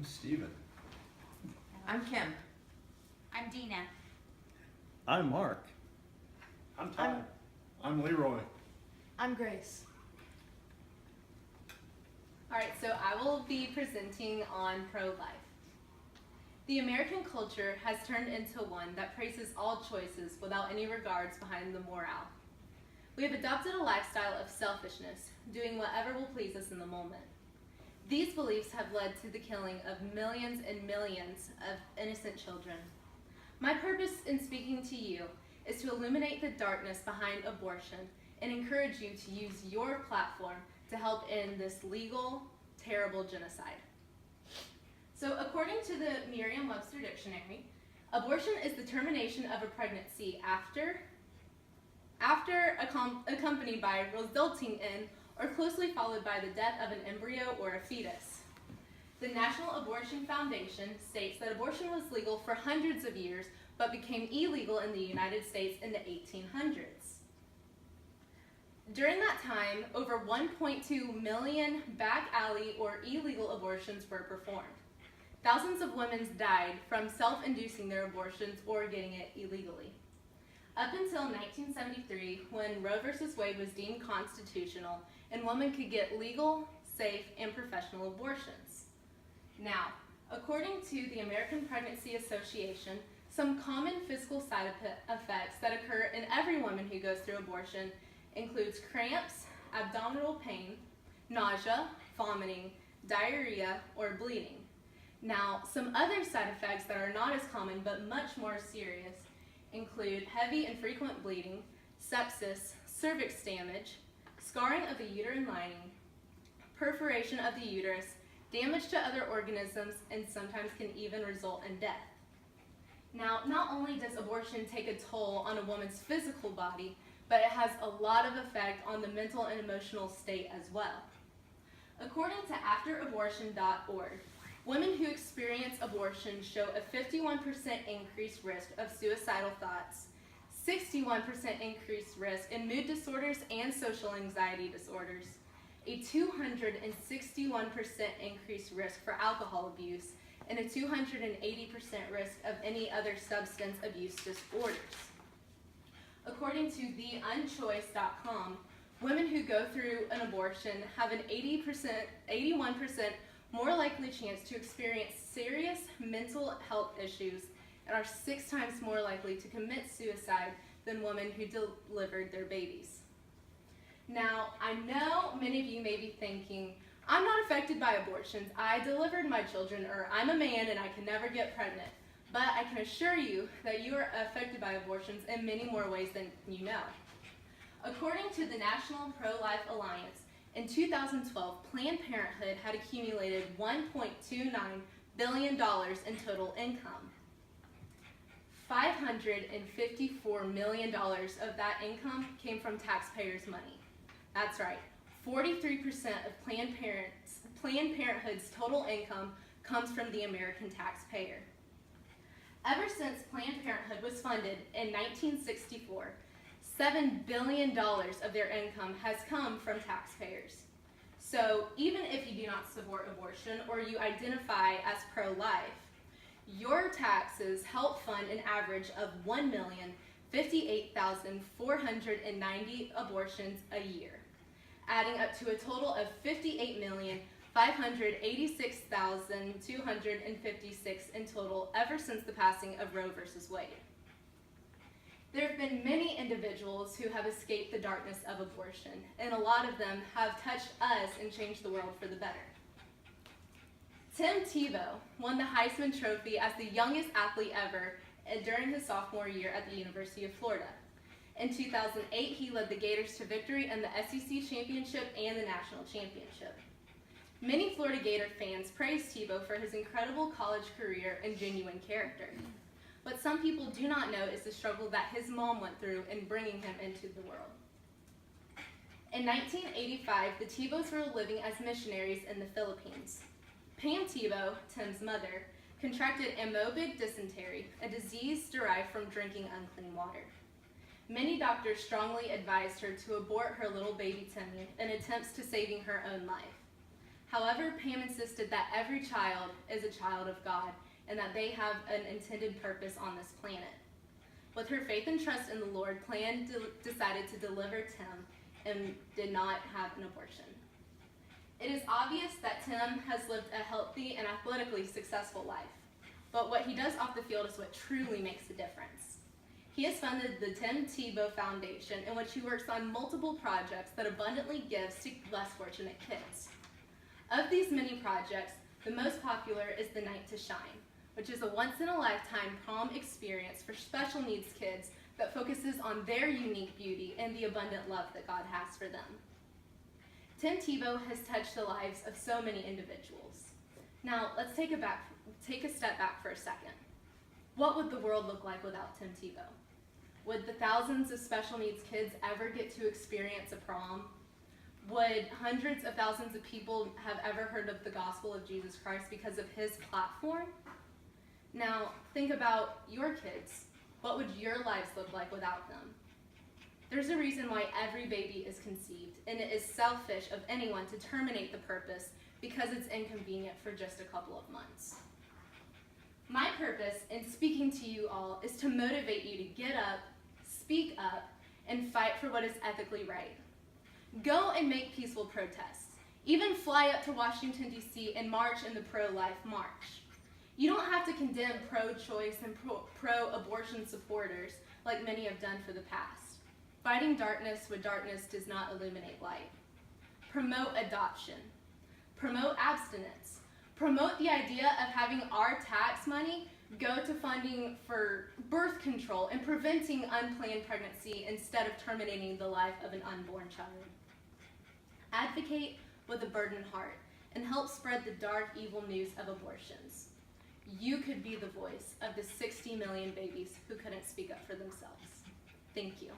I'm Steven. I'm Kim. I'm Dina. I'm Mark. I'm Todd. I'm Leroy. I'm Grace. Alright, so I will be presenting on pro-life. The American culture has turned into one that praises all choices without any regards behind the morale. We have adopted a lifestyle of selfishness, doing whatever will please us in the moment. These beliefs have led to the killing of millions and millions of innocent children. My purpose in speaking to you is to illuminate the darkness behind abortion and encourage you to use your platform to help end this legal, terrible genocide. So according to the Merriam-Webster Dictionary, abortion is the termination of a pregnancy after accompanied by, resulting in, or closely followed by the death of an embryo or a fetus. The National Abortion Foundation states that abortion was legal for hundreds of years, but became illegal in the United States in the 1800s. During that time, over 1.2 million back alley or illegal abortions were performed. Thousands of women died from self-inducing their abortions or getting it illegally. Up until 1973, when Roe v. Wade was deemed constitutional and women could get legal, safe, and professional abortions. Now, according to the American Pregnancy Association, some common physical side effects that occur in every woman who goes through abortion includes cramps, abdominal pain, nausea, vomiting, diarrhea, or bleeding. Now, some other side effects that are not as common but much more serious include heavy and frequent bleeding, sepsis, cervix damage, scarring of the uterine lining, perforation of the uterus, damage to other organisms, and sometimes can even result in death. Now, not only does abortion take a toll on a woman's physical body, but it has a lot of effect on the mental and emotional state as well. According to afterabortion.org, women who experience abortion show a 51% increased risk of suicidal thoughts, 61% increased risk in mood disorders and social anxiety disorders, a 261% increased risk for alcohol abuse, and a 280% risk of any other substance abuse disorders. According to theunchoice.com, women who go through an abortion have an 81% more likely chance to experience serious mental health issues and are 6 times more likely to commit suicide than women who delivered their babies. Now, I know many of you may be thinking, I'm not affected by abortions. I delivered my children, or I'm a man and I can never get pregnant. But I can assure you that you are affected by abortions in many more ways than you know. According to the National Pro-Life Alliance, in 2012, Planned Parenthood had accumulated $1.29 billion in total income. $554 million of that income came from taxpayers' money. That's right, 43% of Planned Parenthood's total income comes from the American taxpayer. Ever since Planned Parenthood was funded in 1964, $7 billion of their income has come from taxpayers. So even if you do not support abortion or you identify as pro-life, your taxes help fund an average of 1,058,490 abortions a year, adding up to a total of 58,586,256 in total ever since the passing of Roe v. Wade. There have been many individuals who have escaped the darkness of abortion, and a lot of them have touched us and changed the world for the better. Tim Tebow won the Heisman Trophy as the youngest athlete ever during his sophomore year at the University of Florida. In 2008, he led the Gators to victory in the SEC Championship and the National Championship. Many Florida Gator fans praise Tebow for his incredible college career and genuine character. What some people do not know is the struggle that his mom went through in bringing him into the world. In 1985, the Tebows were living as missionaries in the Philippines. Pam Tebow, Tim's mother, contracted amoebic dysentery, a disease derived from drinking unclean water. Many doctors strongly advised her to abort her little baby Timmy in attempts to saving her own life. However, Pam insisted that every child is a child of God and that they have an intended purpose on this planet. With her faith and trust in the Lord, Pam decided to deliver Tim and did not have an abortion. It is obvious that Tim has lived a healthy and athletically successful life, but what he does off the field is what truly makes a difference. He has funded the Tim Tebow Foundation, in which he works on multiple projects that abundantly gives to less fortunate kids. Of these many projects, the most popular is the Night to Shine, which is a once-in-a-lifetime prom experience for special needs kids that focuses on their unique beauty and the abundant love that God has for them. Tim Tebow has touched the lives of so many individuals. Now, let's take a step back for a second. What would the world look like without Tim Tebow? Would the thousands of special needs kids ever get to experience a prom? Would hundreds of thousands of people have ever heard of the gospel of Jesus Christ because of his platform? Now, think about your kids. What would your lives look like without them? There's a reason why every baby is conceived, and it is selfish of anyone to terminate the purpose because it's inconvenient for just a couple of months. My purpose in speaking to you all is to motivate you to get up, speak up, and fight for what is ethically right. Go and make peaceful protests. Even fly up to Washington, D.C. and march in the pro-life march. You don't have to condemn pro-choice and pro-abortion supporters like many have done for the past. Fighting darkness with darkness does not illuminate light. Promote adoption. Promote abstinence. Promote the idea of having our tax money go to funding for birth control and preventing unplanned pregnancy instead of terminating the life of an unborn child. Advocate with a burdened heart and help spread the dark, evil news of abortions. You could be the voice of the 60 million babies who couldn't speak up for themselves. Thank you.